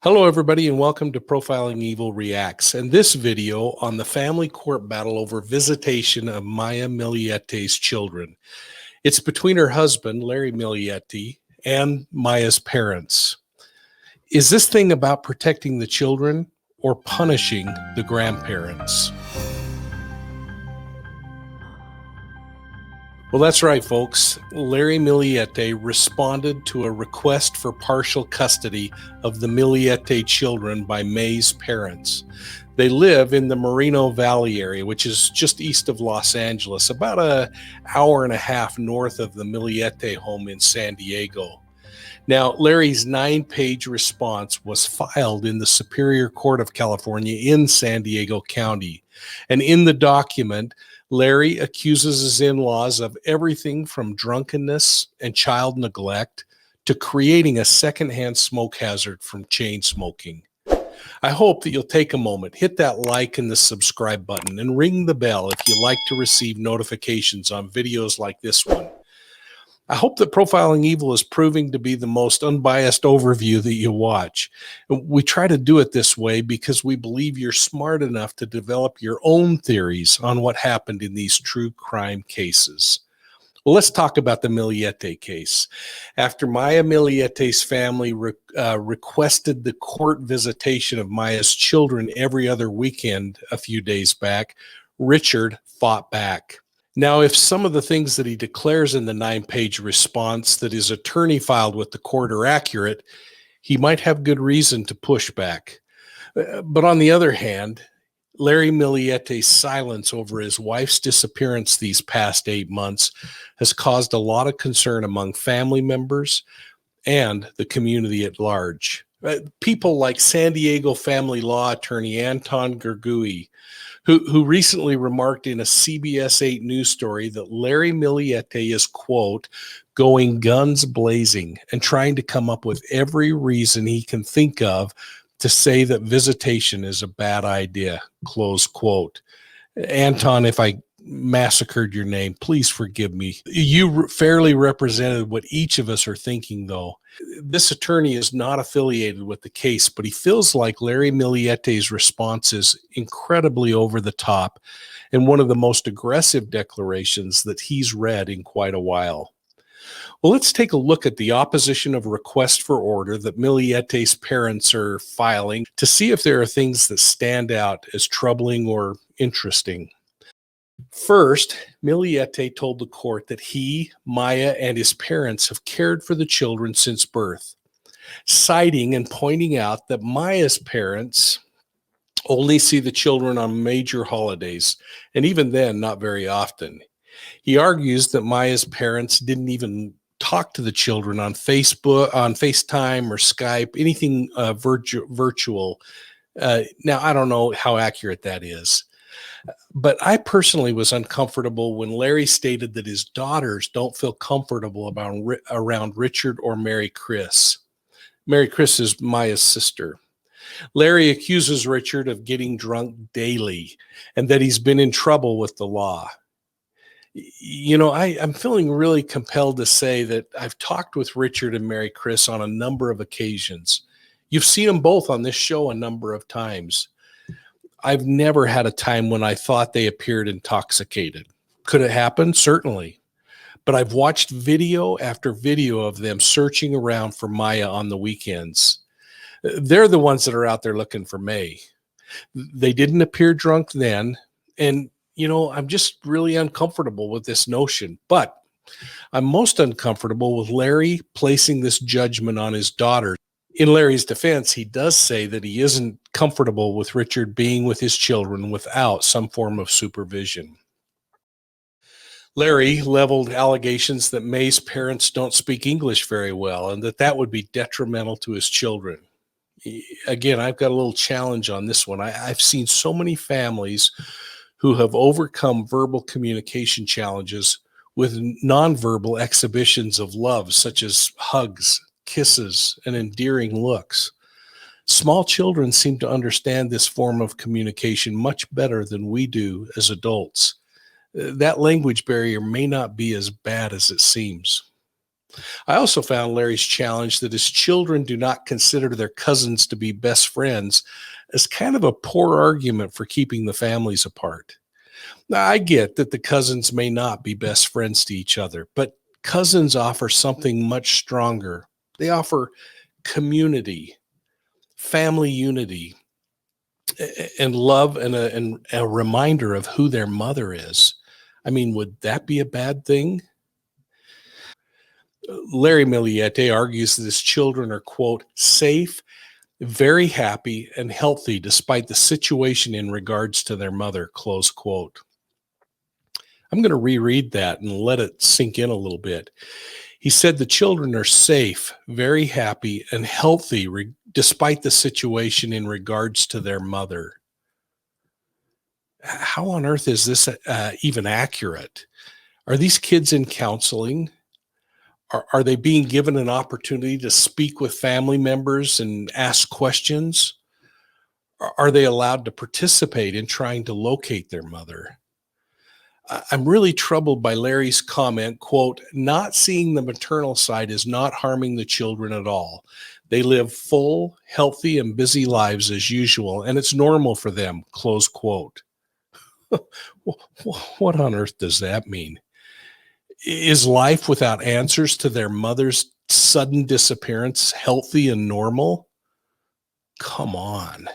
Hello, everybody, and welcome to Profiling Evil Reacts, and this video on the family court battle over visitation of Maya Millete's children. It's between her husband, Larry Millete, and Maya's parents. Is this thing about protecting the children or punishing the grandparents? Well, that's right, folks. Larry Millete responded to a request for partial custody of the Millete children by May's parents. They live in the Moreno Valley area, which is just east of Los Angeles, about an hour and a half north of the Millete home in San Diego. Now, Larry's 9-page response was filed in the Superior Court of California in San Diego County. And in the document, Larry accuses his in-laws of everything from drunkenness and child neglect to creating a secondhand smoke hazard from chain smoking. I hope that you'll take a moment, hit that like and the subscribe button, and ring the bell if you like to receive notifications on videos like this one. I hope that Profiling Evil is proving to be the most unbiased overview that you watch. We try to do it this way because we believe you're smart enough to develop your own theories on what happened in these true crime cases. Well, let's talk about the Millete case. After Maya Millete's family requested the court visitation of Maya's children every other weekend a few days back, Richard fought back. Now, if some of the things that he declares in the 9-page response that his attorney filed with the court are accurate, he might have good reason to push back. But on the other hand, Larry Millete's silence over his wife's disappearance these past 8 months has caused a lot of concern among family members and the community at large. People like San Diego family law attorney Anton Gergui, who recently remarked in a CBS 8 news story that Larry Millete is, quote, going guns blazing and trying to come up with every reason he can think of to say that visitation is a bad idea, close quote. Anton, if I massacred your name, please forgive me. You fairly represented what each of us are thinking, though. This attorney is not affiliated with the case, but he feels like Larry Millete's response is incredibly over the top and one of the most aggressive declarations that he's read in quite a while. Well, let's take a look at the opposition of request for order that Millete's parents are filing to see if there are things that stand out as troubling or interesting. First, Millete told the court that he, Maya, and his parents have cared for the children since birth, citing and pointing out that Maya's parents only see the children on major holidays, and even then, not very often. He argues that Maya's parents didn't even talk to the children on Facebook, on FaceTime or Skype, anything virtual. Now, I don't know how accurate that is. But I personally was uncomfortable when Larry stated that his daughters don't feel comfortable around Richard or Mary Chris. Mary Chris is Maya's sister. Larry accuses Richard of getting drunk daily and that he's been in trouble with the law. You know, I'm feeling really compelled to say that I've talked with Richard and Mary Chris on a number of occasions. You've seen them both on this show a number of times. I've never had a time when I thought they appeared intoxicated. Could it happen? Certainly. But I've watched video after video of them searching around for Maya on the weekends. They're the ones that are out there looking for May. They didn't appear drunk then. And, you know, I'm just really uncomfortable with this notion. But I'm most uncomfortable with Larry placing this judgment on his daughter. In Larry's defense, he does say that he isn't comfortable with Richard being with his children without some form of supervision. Larry leveled allegations that May's parents don't speak English very well and that would be detrimental to his children. Again, I've got a little challenge on this one. I've seen so many families who have overcome verbal communication challenges with nonverbal exhibitions of love, such as hugs, kisses, and endearing looks. Small children seem to understand this form of communication much better than we do as adults. That language barrier may not be as bad as it seems. I also found Larry's challenge that his children do not consider their cousins to be best friends as kind of a poor argument for keeping the families apart. Now, I get that the cousins may not be best friends to each other, but cousins offer something much stronger. They offer community, family unity, and love, and a reminder of who their mother is. I mean, would that be a bad thing? Larry Millete argues that his children are, quote, safe, very happy, and healthy despite the situation in regards to their mother, close quote. I'm going to reread that and let it sink in a little bit. He said the children are safe, very happy, and healthy despite the situation in regards to their mother. How on earth is this even accurate? Are these kids in counseling? Are they being given an opportunity to speak with family members and ask questions? Are they allowed to participate in trying to locate their mother? I'm really troubled by Larry's comment, quote, not seeing the maternal side is not harming the children at all. They live full, healthy, and busy lives as usual, and it's normal for them, close quote. What on earth does that mean? Is life without answers to their mother's sudden disappearance healthy and normal? Come on.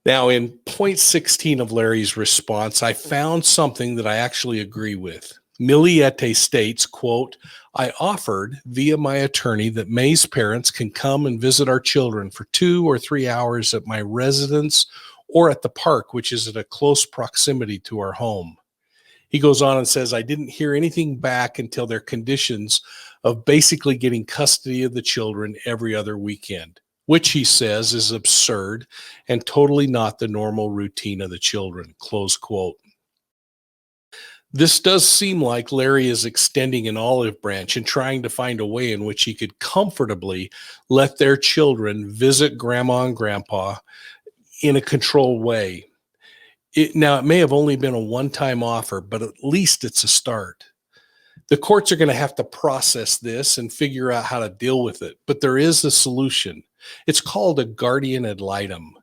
Now, in point 16 of Larry's response, I found something that I actually agree with. Millete states, quote, I offered via my attorney that May's parents can come and visit our children for 2 or 3 hours at my residence or at the park, which is at a close proximity to our home. He goes on and says, I didn't hear anything back until their conditions of basically getting custody of the children every other weekend, which he says is absurd and totally not the normal routine of the children, close quote. This does seem like Larry is extending an olive branch and trying to find a way in which he could comfortably let their children visit grandma and grandpa in a controlled way. Now, it may have only been a one-time offer, but at least it's a start. The courts are going to have to process this and figure out how to deal with it, but there is a solution. It's called a guardian ad litem.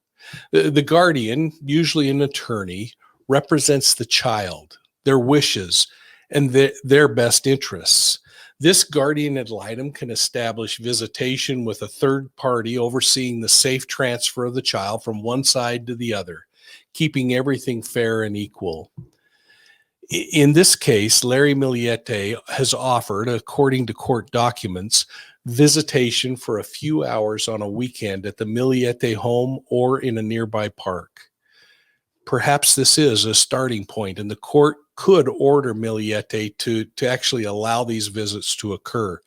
The guardian, usually an attorney, represents the child, their wishes, and their best interests. This guardian ad litem can establish visitation with a third party overseeing the safe transfer of the child from one side to the other, keeping everything fair and equal. In this case, Larry Millete has offered, according to court documents, visitation for a few hours on a weekend at the Millete home or in a nearby park. Perhaps this is a starting point, and the court could order Millete to actually allow these visits to occur,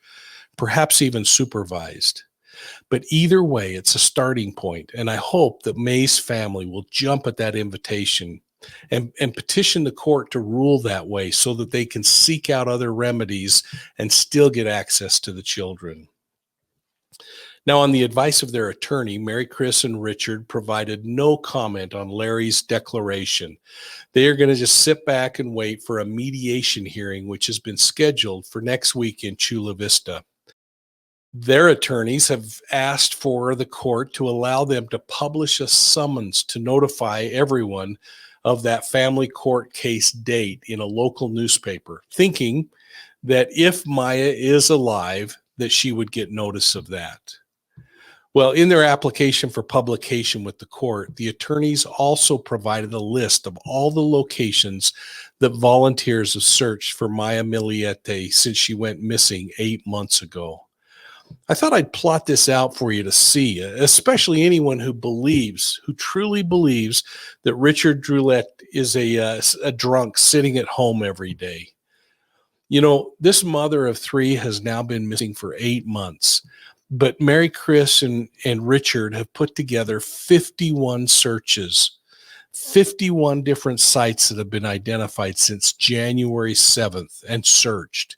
perhaps even supervised. But either way, it's a starting point, and I hope that May's family will jump at that invitation and petition the court to rule that way so that they can seek out other remedies and still get access to the children. Now, on the advice of their attorney, Mary Chris and Richard provided no comment on Larry's declaration. They are going to just sit back and wait for a mediation hearing, which has been scheduled for next week in Chula Vista. Their attorneys have asked for the court to allow them to publish a summons to notify everyone of that family court case date in a local newspaper, thinking that if Maya is alive, that she would get notice of that. Well, in their application for publication with the court, the attorneys also provided a list of all the locations that volunteers have searched for Maya Millete since she went missing 8 months ago. I thought I'd plot this out for you to see, especially anyone who truly believes that Richard Droulet is a drunk sitting at home every day. You know, this mother of 3 has now been missing for 8 months, but Mary Chris and Richard have put together 51 searches, 51 different sites that have been identified since January 7th and searched.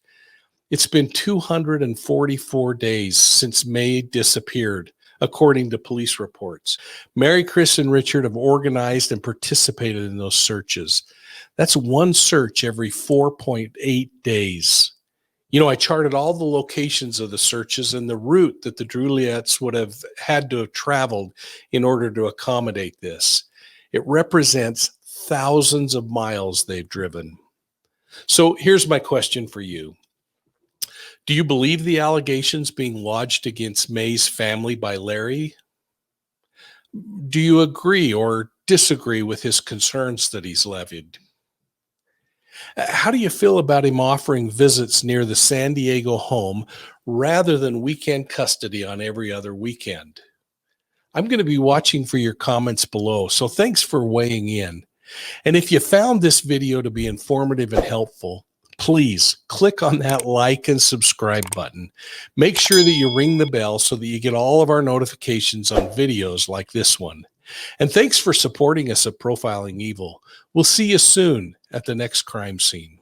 It's been 244 days since May disappeared, according to police reports. Mary Chris and Richard have organized and participated in those searches. That's one search every 4.8 days. I charted all the locations of the searches and the route that the Druliettes would have had to have traveled in order to accommodate this. It represents thousands of miles they've driven. So here's my question for you. Do you believe the allegations being lodged against May's family by Larry? Do you agree or disagree with his concerns that he's levied? How do you feel about him offering visits near the San Diego home rather than weekend custody on every other weekend? I'm going to be watching for your comments below, so thanks for weighing in. And if you found this video to be informative and helpful, please click on that like and subscribe button. Make sure that you ring the bell so that you get all of our notifications on videos like this one. And thanks for supporting us at Profiling Evil. We'll see you soon at the next crime scene.